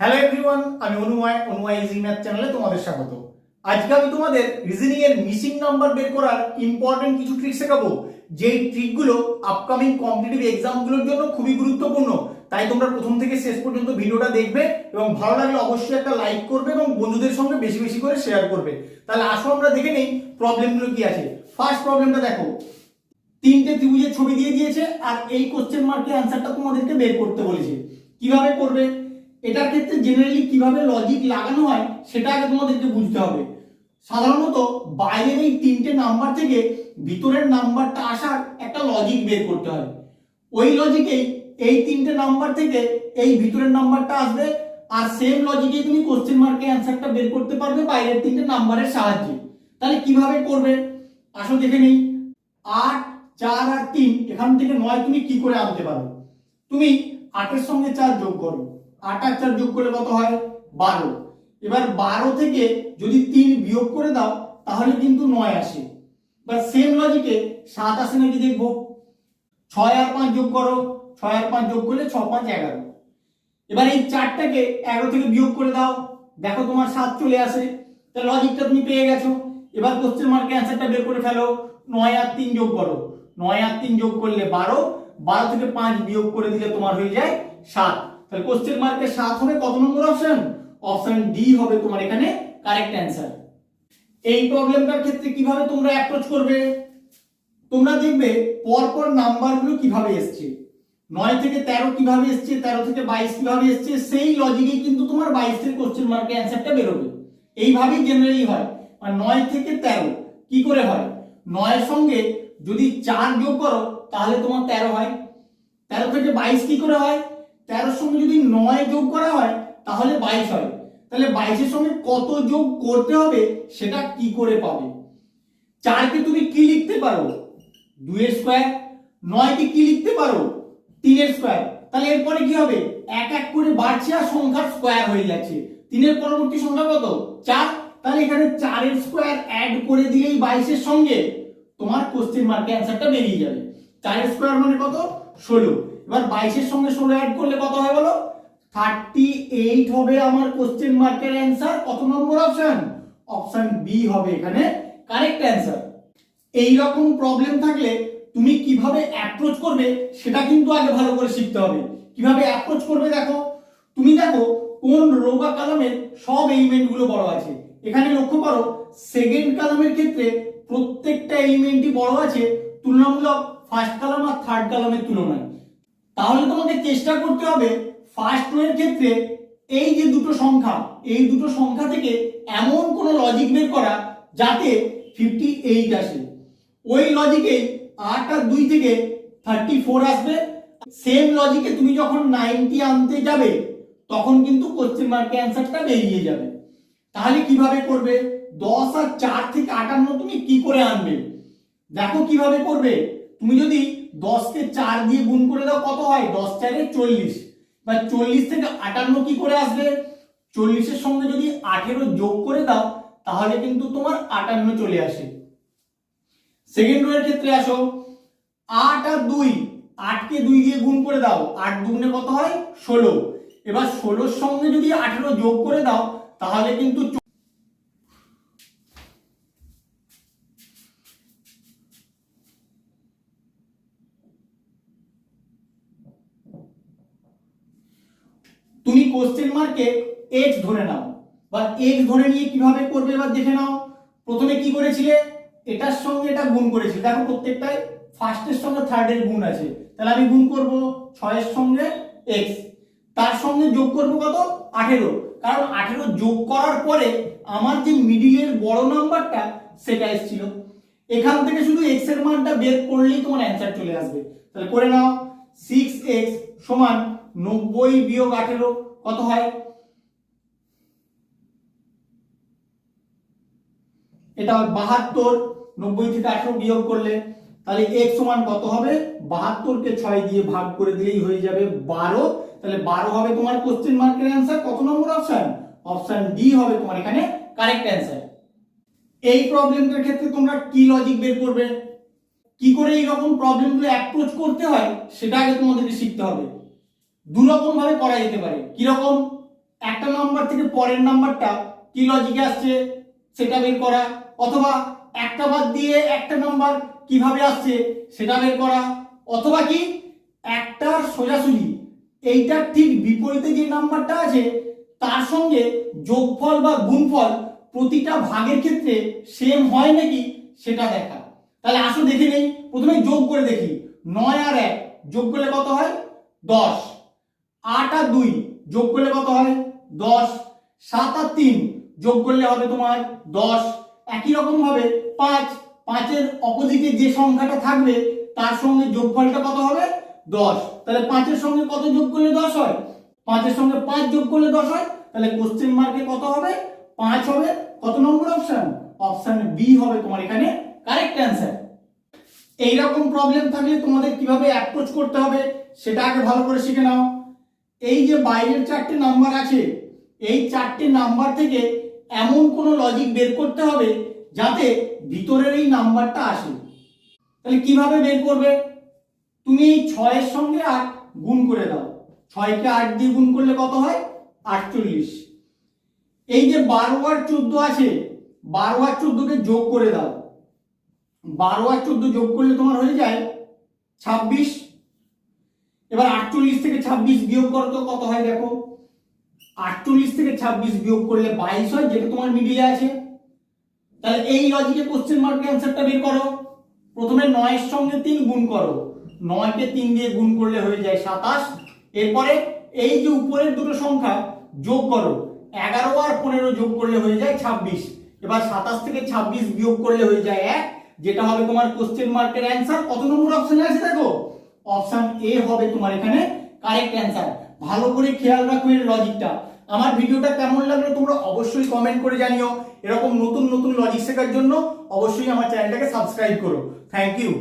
Hello everyone, আমি অনুময় easy math চ্যানেলে তোমাদের স্বাগত। আজকে আমি তোমাদের রিজনিং এর মিসিং নাম্বার বের করার ইম্পর্টেন্ট কিছু ট্রিক শেখাবো, যেই ট্রিকগুলো আপকামিং কম্পিটিটিভ এক্সামগুলোর জন্য খুবই গুরুত্বপূর্ণ। তাই তোমরা প্রথম থেকে শেষ পর্যন্ত ভিডিওটা দেখবে এবং ভালো লাগলে অবশ্যই একটা লাইক করবে এবং বন্ধুদের সঙ্গে বেশি বেশি করে শেয়ার করবে। তাহলে আসো আমরা দেখে নেই প্রবলেমগুলো কি আছে। ফার্স্ট প্রবলেমটা দেখো, তিনটে ত্রিভুজের ছবি দিয়ে দিয়েছে আর এই কোশ্চেন মার্কের অ্যান্সারটা তোমাদেরকে বের করতে বলেছে। কিভাবে করবে, এটার ক্ষেত্রে জেনারেলি কিভাবে লজিক লাগানো হয় সেটা আগে তোমাদেরকে বুঝতে হবে। সাধারণত বাইরের এই তিনটে নাম্বার থেকে ভিতরের নাম্বারটা আসার একটা লজিক বের করতে হয়। ওই লজিকেই এই তিনটে নাম্বার থেকে এই ভিতরের নাম্বারটা আসবে, আর সেম লজিকেই তুমি কোশ্চেন মার্কের অ্যান্সারটা বের করতে পারবে বাইরের তিনটে নাম্বারের সাহায্যে। তাহলে কিভাবে করবে আসো দেখে নেই। 8, 4 আর 3, এখান থেকে 9 তুমি কি করে আনতে পারো? তুমি 8 এর সঙ্গে 4 যোগ করো, 8 আর 4 যোগ করলে কত হয়? 12। এবার 12 থেকে যদি 3 বিয়োগ করে দাও তাহলে কিন্তু 9 আসে। বা সেম লজিকে 7 আসে নাকি দেখবো। 6 আর 5 যোগ করো, 6 আর 5 যোগ করলে 6 5 11। এবার এই 4টাকে 11 থেকে বিয়োগ করে দাও, দেখো তোমার 7 চলে আসে। তাহলে লজিকটা তুমি পেয়ে গেছো। এবার কোশ্চেন মার্কের অ্যান্সারটা বের করে ফেলো। 9 আর 3 যোগ করো, 9 আর 3 যোগ করলে 12, 12 থেকে 5 বিয়োগ করে দিলে তোমার হয়ে যায় 7। তাহলে কোশ্চেন মার্কে 7 হবে কত নম্বর অপশন? অপশন ডি হবে তোমার এখানে কারেক্ট অ্যান্সার। এই প্রবলেমটার ক্ষেত্রে কিভাবে তোমরা অ্যাপ্রোচ করবে, তোমরা দেখবে পরপর নাম্বারগুলো কিভাবে এসছে। 9 থেকে 13 কিভাবে এসছে, 13 থেকে 22 কিভাবে এসছে, সেই লজিকেই কিন্তু তোমার 22 এর কোশ্চেন মার্কের অ্যান্সারটা বেরোবে। এইভাবেই জেনারেলি হয়। আর 9 থেকে 13 কি করে হয়? 9 এর সঙ্গে যদি 4 যোগ করো তাহলে তোমার 13 হয়। 13 থেকে 22 কি করে হয়? 13 এর সঙ্গে যদি 9 যোগ করা হয় তাহলে 22 হয়। তাহলে 22 এর সঙ্গে কত যোগ করতে হবে সেটা কি করে পাবে? 4 কে তুমি কি লিখতে পারো? 2 এর স্কয়ার। 9 কে কি লিখতে পারো? 3 এর স্কয়ার। তাহলে এরপরে কি হবে? এক এক করে বাড়ছে আর সংখ্যার স্কয়ার হয়ে যাচ্ছে। 3 এর পরবর্তী সংখ্যা কত? 4। তাহলে এখানে 4 এর স্কয়ার অ্যাড করে দিলেই 22 এর সঙ্গে তোমার কোশ্চেন মার্কের অ্যানসারটা বেরিয়ে যাবে। 4 এর স্কয়ার মানে কত? 16। এবার 22 এর সঙ্গে 16 অ্যাড করলে কত হয় বলো? 38 হবে আমার কোশ্চেন মার্কের অ্যানসার। কত নম্বর অপশন? অপশন বি হবে এখানে কারেক্ট অ্যানসার। এই রকম প্রবলেম থাকলে তুমি কিভাবে অ্যাপ্রোচ করবে সেটা কিন্তু আগে ভালো করে শিখতে হবে। কিভাবে অ্যাপ্রোচ করবে দেখো, তুমি দেখো কোন রো বা কলামের সব এলিমেন্টগুলো বড় আছে। এখানে লক্ষ্য করো সেকেন্ড কলামের ক্ষেত্রে প্রত্যেকটা এলিমেন্টই বড় আছে তুলনামূলক ফার্স্ট কলাম আর থার্ড কলামের তুলনায়। তাহলে তোমাকে চেষ্টা করতে হবে ফার্স্ট রো এর ক্ষেত্রে এই যে দুটো সংখ্যা, এই দুটো সংখ্যা থেকে এমন কোন লজিক বের করা যাতে 58 আসে। ওই লজিকে 8 আর 2 থেকে 34 আসবে। সেম লজিকে তুমি যখন 90 আনতে যাবে তখন কিন্তু কোশ্চেন মার্কের অ্যানসারটা বেরিয়ে যাবে। তাহলে কিভাবে করবে? 10 আর 4 থেকে 58 তুমি কি করে আনবে? দেখো কিভাবে করবে। তুমি যদি 10 কে 4 দিয়ে গুণ করে দাও কত হয়? 10 4 এ 40। বা 40 থেকে 58 কি করে আসবে? 40 এর সঙ্গে যদি 18 যোগ করে দাও তাহলে কিন্তু তোমার 58 চলে আসে। সেকেন্ড রো এর ক্ষেত্রে আসো, 8 আর 2, 8 কে 2 দিয়ে গুণ করে দাও, 8 দুগুণে কত হয়? 16। এবার 16 এর সঙ্গে যদি 18 যোগ করে দাও তাহলে কিন্তু তুমি কোশ্চেন মার্কে x ধরে নাও। বা x ধরে নিয়ে কিভাবে করবে এবার দেখে নাও। প্রথমে কি করেছিলে? এটার সঙ্গে এটা গুণ করেছিলে। দেখো প্রত্যেকটাই ফার্স্টের সঙ্গে থার্ডের গুণ আছে। তাহলে আমি গুণ করব 6 এর সঙ্গে x, তার সঙ্গে যোগ করব কত? 18। কারণ 18 যোগ করার পরে আমার যে মিডিলের বড় নাম্বারটা সেটা এসেছিল। এখান থেকে শুধু x এর মানটা বের করলেই তোমার অ্যানসার চলে আসবে। তাহলে করে নাও 6x সমান 90 বিয়োগ 18 কত হয়? এটা 72। 90 থেকে 18 বিয়োগ করলে তাহলে x সমান কত হবে? 72 কে 6 দিয়ে ভাগ করে দিলেই হয়ে যাবে 12। তাহলে 12 হবে তোমার কোশ্চেন মার্কের অ্যানসার। কত নম্বর অপশন? অপশন ডি হবে তোমার এখানে কারেক্ট অ্যানসার। এই প্রবলেমটার ক্ষেত্রে তোমরা কি লজিক বের করবে, কি করে এই রকম প্রবলেমগুলো অ্যাপ্রোচ করতে হয় সেটা আগে তোমাদেরকে শিখতে হবে। দু রকম ভাবে করা যেতে পারে। কি রকম? এক নাম্বার থেকে পরের নাম্বারটা কি লজিকে আসছে সেটা বের করা, অথবা একটা বাদ দিয়ে একটা নাম্বার কিভাবে আসছে সেটা বের করা, অথবা কি একটার সোজাসুজি এইটার ঠিক বিপরীতে যে নাম্বারটা আছে তার সঙ্গে যোগফল বা গুণফল প্রতিটা ভাগের ক্ষেত্রে সেম হয় নাকি সেটা দেখা। তাহলে আসো দেখে নেই, প্রথমে যোগ করে দেখি। 9 আর 1 যোগ করলে কত হয় 10, 8 আর 2 যোগ করলে কত হয় 10, 7 আর 3 যোগ করলে হবে তোমার 10। একই রকম ভাবে 5 এর অপোজিটে যে সংখ্যাটা থাকবে তার সঙ্গে যোগফলটা কত হবে 10। তাহলে 5 এর সঙ্গে কত যোগ করলে 10 হয়, 5 এর সঙ্গে 5 যোগ করলে 10 হয়। তাহলে কোশ্চেন মার্কে কত হবে 5 হবে। কত নম্বর অপশন, অপশন বি হবে তোমার এখানে কারেক্ট অ্যান্সার। এইরকম প্রবলেম থাকলে তোমাদের কিভাবে অ্যাপ্রোচ করতে হবে সেটা আগে ভালো করে শিখে নাও। এই যে বাইরের 4টে নাম্বার আছে, এই 4টে নাম্বার থেকে এমন কোনো লজিক বের করতে হবে যাতে ভিতরের এই নাম্বারটা আসে। তাহলে কিভাবে বের করবে, তুমি এই 6 এর সঙ্গে 8 গুণ করে দাও, 6 কে 8 দিয়ে গুণ করলে কত হয় 48। এই যে 12 আর 14 আছে, 12 আর 14 কে যোগ করে দাও, 12 আর 14 যোগ করলে তোমার হয়ে যায় 26। এবার 48 থেকে 26 বিয়োগ করো তো কত হয় দেখো, 48 থেকে 26 বিয়োগ করলে 22 হয়, যেটা তোমার মিডিলে আছে। তাহলে এই লজিকে কোশ্চেন মার্কের অ্যান্সারটা বের করো। প্রথমে 9 এর সঙ্গে 3 গুণ করো, 9 কে 3 দিয়ে গুণ করলে হয়ে যায় 27। এরপরে এই যে উপরের দুটো সংখ্যা যোগ করো, 11 আর 15 যোগ করলে হয়ে যায় 26। এবার 27 থেকে 26 বিয়োগ করলে হয়ে যায় 1, যেটা হবে তোমার কোশ্চেন মার্কের অ্যান্সার। কত নম্বর অপশনে আছে দেখো, অপশন এ হবে তোমার এখানে কারেক্ট অ্যান্সার। ভালো করে খেয়াল রাখো এর লজিকটা। আমার ভিডিওটা কেমন লাগলো তোমরা অবশ্যই কমেন্ট করে জানিও। এরকম নতুন নতুন লজিক শেখার জন্য অবশ্যই আমার চ্যানেলটাকে সাবস্ক্রাইব করো। Thank you.